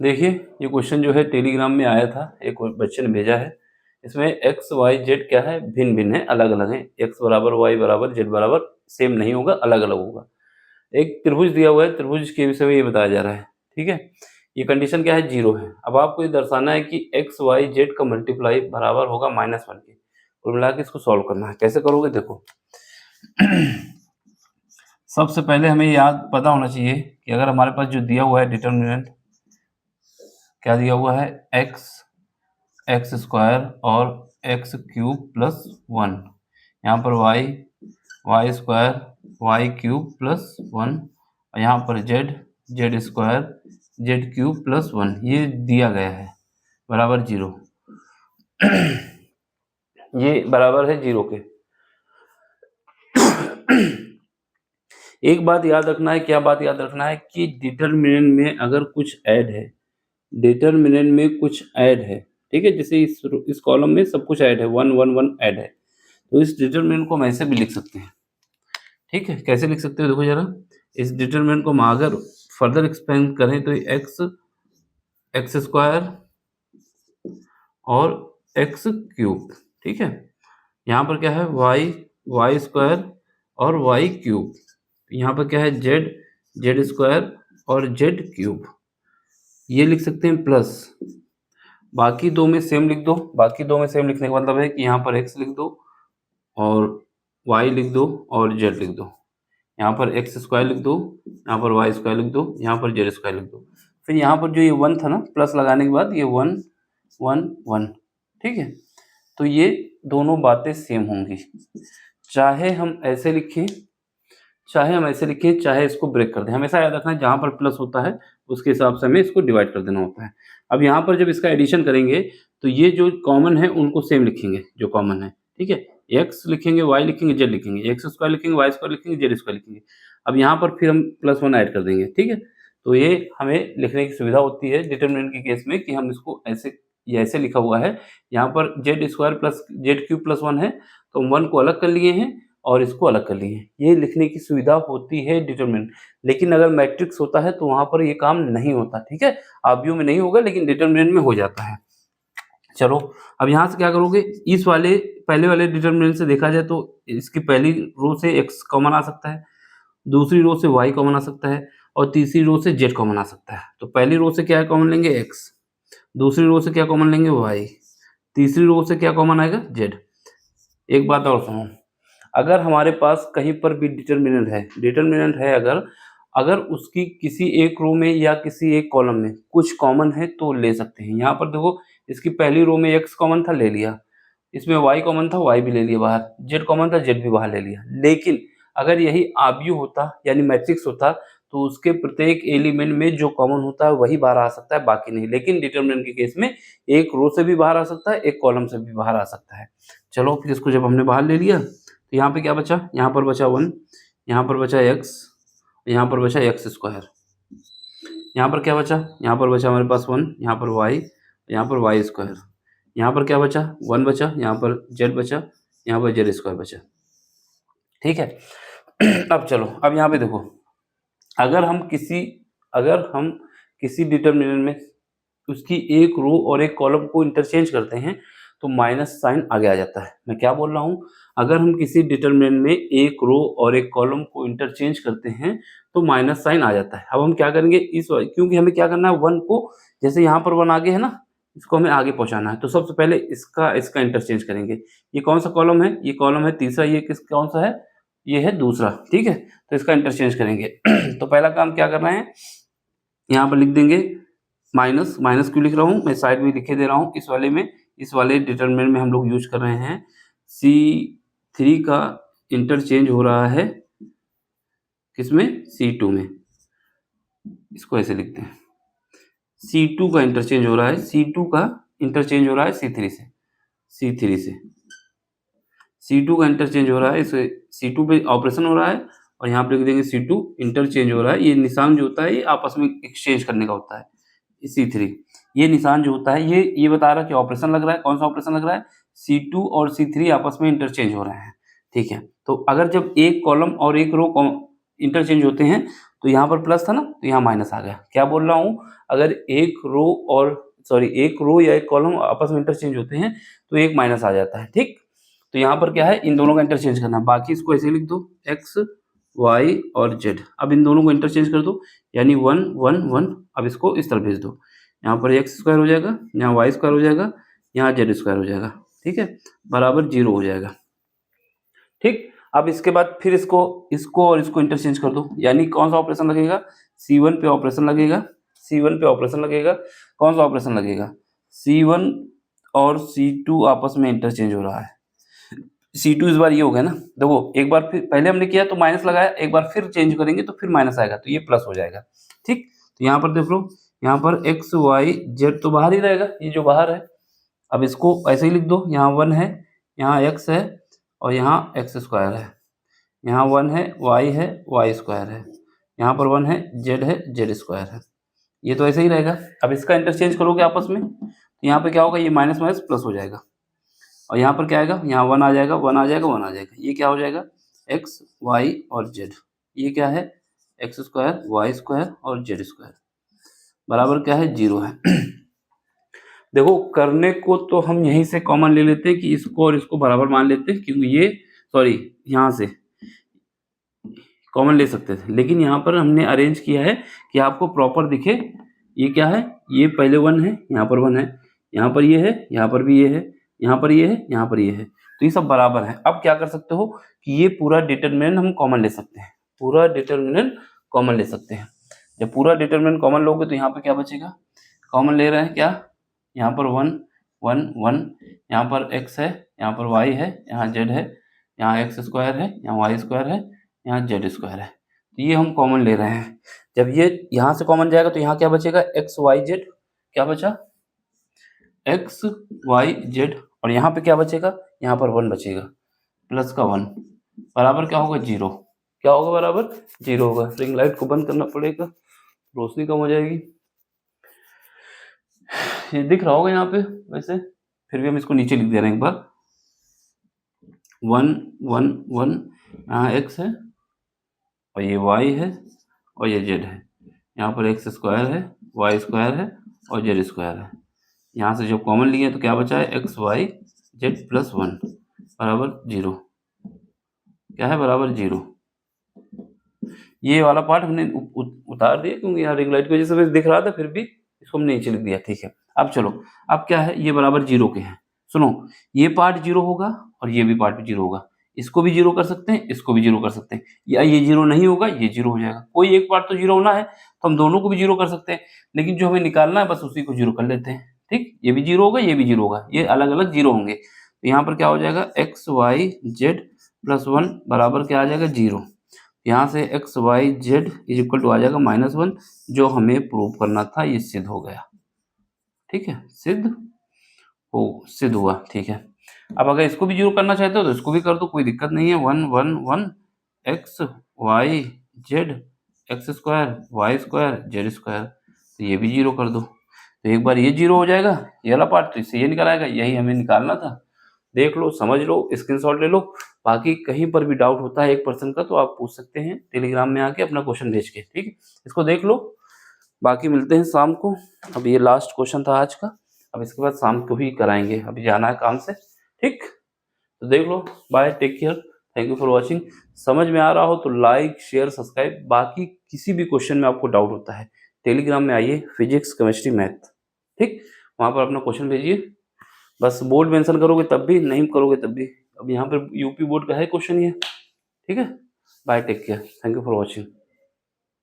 देखिए, ये क्वेश्चन जो है टेलीग्राम में आया था, एक बच्चे ने भेजा है। इसमें एक्स, वाई, जेड क्या है, भिन्न-भिन्न है, अलग-अलग है। एक्स बराबर, वाई बराबर, जेड बराबर सेम नहीं होगा, अलग-अलग होगा। एक त्रिभुज दिया हुआ है, त्रिभुज के विषय में ये बताया जा रहा है, ठीक है? ये कंडीशन क्या है, 0 है। अब आपको ये दर्शाना है कि एक्स, वाई, जेड का मल्टीप्लाई बराबर होगा -1 के। कुल मिला के इसको सॉल्व करना है। कैसे करोगे देखो। सबसे पहले हमें याद पता होना चाहिए कि अगर हमारे पास जो दिया हुआ है डिटर्मिनेंट, क्या दिया हुआ है, एक्स स्क्वायर और एक्स क्यूब प्लस 1, यहाँ पर y square y cube plus 1, और यहाँ पर z square z cube plus 1, ये दिया गया है बराबर 0। ये बराबर है 0 के। एक बात याद रखना है, क्या बात याद रखना है कि डिटर्मिनेंट में अगर कुछ ऐड है, डिटर्मिनेंट में कुछ ऐड है, ठीक है, जैसे इस कॉलम में सब कुछ ऐड है, 1 1 1 ऐड है, तो इस डिटर्मिनेंट को हम ऐसे भी लिख सकते हैं, ठीक है। कैसे लिख सकते हो देखो जरा, इस डिटर्मिनेंट को हम अगर फर्दर एक्सपेंड करें तो एक्स स्क्वायर और एक्स क्यूब, ठीक है। यहाँ पर क्या है, वाई स्क्वायर और वाई क्यूब, यहाँ पर क्या है, जेड स्क्वायर और जेड क्यूब, ये लिख सकते हैं प्लस, बाकी दो में सेम लिख दो। बाकी दो में सेम लिखने का मतलब है कि यहाँ पर एक्स लिख दो और वाई लिख दो और जेड लिख दो, यहाँ पर एक्स स्क्वायर लिख दो, यहाँ पर वाई स्क्वायर लिख दो, यहाँ पर जेड स्क्वायर लिख दो। फिर यहाँ पर जो ये 1 था ना, प्लस लगाने के बाद ये 1 1 1, ठीक है। तो ये दोनों बातें सेम होंगी, चाहे हम ऐसे लिखें चाहे इसको ब्रेक कर दें। हमेशा याद रखना है जहाँ पर प्लस होता है उसके हिसाब से हमें इसको डिवाइड कर देना होता है। अब यहाँ पर जब इसका एडिशन करेंगे तो ये जो कॉमन है उनको सेम लिखेंगे, जो कॉमन है, ठीक है। एक्स लिखेंगे, वाई लिखेंगे, जेड लिखेंगे, एक्स स्क्वायर लिखेंगे, वाई स्क्वायर लिखेंगे, जेड स्क्वायर लिखेंगे। अब यहाँ पर फिर हम +1 ऐड कर देंगे, ठीक है। तो ये हमें लिखने की सुविधा होती है डिटर्मिनेंट के केस में कि हम इसको ऐसे, ये ऐसे लिखा हुआ है, यहाँ पर z square plus Z cube plus 1 है, तो हम 1 को अलग कर लिए हैं और इसको अलग कर लिए, ये लिखने की सुविधा होती है डिटरमिनेंट। लेकिन अगर मैट्रिक्स होता है तो वहाँ पर ये काम नहीं होता, ठीक है। आव्यूह में नहीं होगा लेकिन डिटरमिनेंट में हो जाता है। चलो, अब यहाँ से क्या करोगे, इस वाले पहले वाले डिटरमिनेंट से देखा जाए तो इसकी पहली रो से x कॉमन आ सकता है, दूसरी रो से y कॉमन आ सकता है और तीसरी रो से z कॉमन आ सकता है। तो पहली रो से क्या कॉमन लेंगे, x, दूसरी रो से क्या कॉमन लेंगे, y, तीसरी रो से क्या कॉमन आएगा, z। एक बात और सुनो, अगर हमारे पास कहीं पर भी डिटर्मिनेंट है, अगर उसकी किसी एक रो में या किसी एक कॉलम में कुछ कॉमन है तो ले सकते हैं। यहाँ पर देखो, इसकी पहली रो में x कॉमन था, ले लिया, इसमें y कॉमन था, y भी ले लिया बाहर, z कॉमन था, z भी बाहर ले लिया। लेकिन अगर यही आव्यूह होता यानी मैट्रिक्स होता तो उसके प्रत्येक एलिमेंट में जो कॉमन होता है वही बाहर आ सकता है, बाकी नहीं। लेकिन डिटर्मिनेंट के केस में एक रो से भी बाहर आ सकता है, एक कॉलम से भी बाहर आ सकता है। चलो, फिर इसको जब हमने बाहर ले लिया तो यहाँ पे क्या बचा, यहाँ पर बचा 1, यहाँ पर बचा x, यहाँ पर बचा एक्स स्क्वायर, यहाँ पर क्या बचा, यहाँ पर बचा हमारे पास 1, यहाँ पर y, यहाँ पर वाई स्क्वायर, यहाँ पर क्या बचा, 1 बचा, यहाँ पर z बचा, यहाँ पर जेड स्क्वायर बचा, ठीक है। अब चलो, अब यहाँ पे देखो, अगर हम किसी डिटर्मिनेंट में उसकी एक रो और एक कॉलम को इंटरचेंज करते हैं तो माइनस साइन आगे आ जाता है। मैं क्या बोल रहा हूँ, अगर हम किसी डिटर्मिनेंट में एक रो और एक कॉलम को इंटरचेंज करते हैं तो माइनस साइन आ जाता है। अब हम क्या करेंगे, क्योंकि हमें क्या करना है, 1 को, जैसे यहाँ पर 1 आगे है ना, इसको हमें आगे पहुँचाना है, तो सबसे पहले इसका इंटरचेंज करेंगे। ये कौन सा कॉलम है, ये कॉलम है तीसरा, ये कौन सा है, ये है दूसरा, ठीक है। तो इसका इंटरचेंज करेंगे। तो पहला काम क्या करना है, यहाँ पर लिख देंगे माइनस क्यों लिख रहा हूँ, मैं साइड में लिखे दे रहा हूँ। इस वाले डिटर्मिनेंट में हम लोग यूज कर रहे हैं C3 का इंटरचेंज हो रहा है किसमें, C2 में। इसको ऐसे लिखते हैं, C2 का इंटरचेंज हो रहा है, C2 का इंटरचेंज हो रहा है C3 से C2 का इंटरचेंज हो रहा है, इसे C2 पे ऑपरेशन हो रहा है और यहाँ पे लिख देंगे C2 इंटरचेंज हो रहा है। ये निशान जो होता है ये आपस में एक्सचेंज करने का होता है। C3 ये निशान जो होता है ये बता रहा है कि ऑपरेशन लग रहा है। कौन सा ऑपरेशन लग रहा है, C2 और C3 आपस में इंटरचेंज हो रहे हैं, ठीक है। तो अगर जब एक कॉलम और एक रो इंटरचेंज होते हैं तो यहाँ पर प्लस था ना, तो यहाँ माइनस आ गया। क्या बोल रहा हूँ, अगर एक रो या एक कॉलम आपस में इंटरचेंज होते हैं तो एक माइनस आ जाता है, ठीक। तो यहाँ पर क्या है, इन दोनों का इंटरचेंज करना, बाकी इसको ऐसे लिख दो x y और z। अब इन दोनों को इंटरचेंज कर दो, यानी 1 1 1। अब इसको इस तरफ भेज दो, यहाँ पर एक्स स्क्वायर हो जाएगा, यहाँ वाई स्क्वायर हो जाएगा, यहाँ जेड स्क्वायर हो जाएगा, ठीक है, बराबर 0 हो जाएगा, ठीक। अब इसके बाद फिर इसको और इसको इंटरचेंज कर दो, यानी कौन सा ऑपरेशन लगेगा, C1 पे ऑपरेशन लगेगा, C1 पे ऑपरेशन लगेगा। कौन सा ऑपरेशन लगेगा, C1 और C2 आपस में इंटरचेंज हो रहा है। C2 इस बार ये हो गया ना, देखो एक बार फिर पहले हमने किया तो माइनस लगाया, एक बार फिर चेंज करेंगे तो फिर माइनस आएगा, तो ये प्लस हो जाएगा, ठीक। तो यहाँ पर देख लो, यहाँ पर एक्स वाई जेड तो बाहर ही रहेगा, ये जो बाहर है। अब इसको ऐसे ही लिख दो, यहाँ 1 है, यहाँ x है और यहाँ एक्स स्क्वायर है, यहाँ 1 है, y है, वाई स्क्वायर है, यहाँ पर 1 है, z है, जेड स्क्वायर है। ये तो ऐसे ही रहेगा। अब इसका इंटरचेंज करोगे आपस में, तो यहाँ पे क्या होगा, ये माइनस माइनस प्लस हो जाएगा, और यहाँ पर क्या आएगा, यहाँ 1 आ जाएगा, 1 आ जाएगा, 1 आ जाएगा। ये क्या हो जाएगा, x y और z। ये क्या है, एक्स स्क्वायर, वाई स्क्वायर और जेड स्क्वायर बराबर क्या है, 0 है। देखो करने को तो हम यहीं से कॉमन ले लेते हैं कि इसको और इसको बराबर मान लेते हैं, क्योंकि ये यहाँ से कॉमन ले सकते थे, लेकिन यहाँ पर हमने अरेंज किया है कि आपको प्रॉपर दिखे। ये क्या है, ये पहले 1 है, यहाँ पर 1 है, यहाँ पर ये है, यहाँ पर भी ये है, यहाँ पर ये है, यहाँ पर ये है, तो ये सब बराबर है। अब क्या कर सकते हो कि ये पूरा डिटरमिनेंट हम कॉमन ले सकते हैं, पूरा डिटरमिनेंट कॉमन ले सकते हैं। जब पूरा डिटरमिनेंट कॉमन लोगे तो यहाँ पर क्या बचेगा, कॉमन ले रहे हैं क्या, यहाँ पर 1 1 1, यहाँ पर x है, यहाँ पर y है, यहाँ z है, यहाँ एक्स स्क्वायर है, यहाँ वाई स्क्वायर है, यहाँ जेड स्क्वायर है, तो ये हम कॉमन ले रहे हैं। जब ये यहाँ से कॉमन जाएगा तो यहाँ क्या बचेगा, एक्स वाई जेड, क्या बचा, एक्स वाई जेड, और यहाँ पे क्या बचेगा, यहाँ पर 1 बचेगा, प्लस का 1 बराबर क्या होगा, 0। क्या होगा, बराबर 0 होगा। रिंग लाइट को बंद करना पड़ेगा, रोशनी कम हो जाएगी। ये दिख रहा होगा यहाँ पे वैसे, फिर भी हम इसको नीचे लिख दे रहे हैं एक बार, 1 1 1, यहाँ x है और ये y है और ये z है, यहाँ पर एक्स स्क्वायर है, वाई स्क्वायर है और जेड स्क्वायर है। यहाँ से जब कॉमन लिए तो क्या बचा है, एक्स वाई जेड प्लस 1 बराबर 0। क्या है, बराबर 0। ये वाला पार्ट हमने उतार दिया क्योंकि यहाँ रिंग लाइट की वजह से दिख रहा था, फिर भी इसको हमने नीचे लिख दिया, ठीक है। अब चलो, अब क्या है, ये बराबर 0 के हैं। सुनो, ये पार्ट 0 होगा और ये भी पार्ट भी 0 होगा, इसको भी 0 कर सकते हैं, इसको भी 0 कर सकते हैं, या ये 0 नहीं होगा, ये 0 हो जाएगा। कोई एक पार्ट तो 0 होना है, तो हम दोनों को भी 0 कर सकते हैं, लेकिन जो हमें निकालना है बस उसी को 0 कर लेते हैं, ठीक। ये भी 0 होगा, ये भी 0 होगा, ये अलग अलग 0 होंगे। तो यहाँ पर क्या हो जाएगा, एक्स वाई जेड प्लस 1 बराबर क्या आ जाएगा, 0। यहाँ से x y z is equal to आ जाएगा -1, जो हमें प्रूव करना था, ये सिद्ध हो गया, ठीक है, सिद्ध हुआ, ठीक है। अब अगर इसको भी 0 करना चाहते हो तो इसको भी कर दो, कोई दिक्कत नहीं है। 1 1 1 x y z x square y square z square, तो ये भी 0 कर दो, तो एक बार ये 0 हो जाएगा, ये वाला पार्ट, तो इससे ये निकल आएगा, यही हमें निकालना था। देख लो, समझ लो, स्क्रीनशॉट ले लो। बाकी कहीं पर भी डाउट होता है 1% का तो आप पूछ सकते हैं टेलीग्राम में आके अपना क्वेश्चन भेज के, ठीक है। इसको देख लो, बाकी मिलते हैं शाम को। अब ये लास्ट क्वेश्चन था आज का, अब इसके बाद शाम को ही कराएंगे, अभी जाना है काम से, ठीक। तो देख लो, bye, take care, thank you for watching. समझ में आ रहा हो तो लाइक शेयर सब्सक्राइब। बाकी किसी भी क्वेश्चन में आपको डाउट होता है, टेलीग्राम में आइए, फिजिक्स केमिस्ट्री मैथ, ठीक, वहाँ पर अपना क्वेश्चन भेजिए। बस बोर्ड मेंशन करोगे तब भी, नहीं करोगे तब भी। अब यहाँ पर यूपी बोर्ड का है क्वेश्चन ये, ठीक है। Bye, take care, thank you for watching.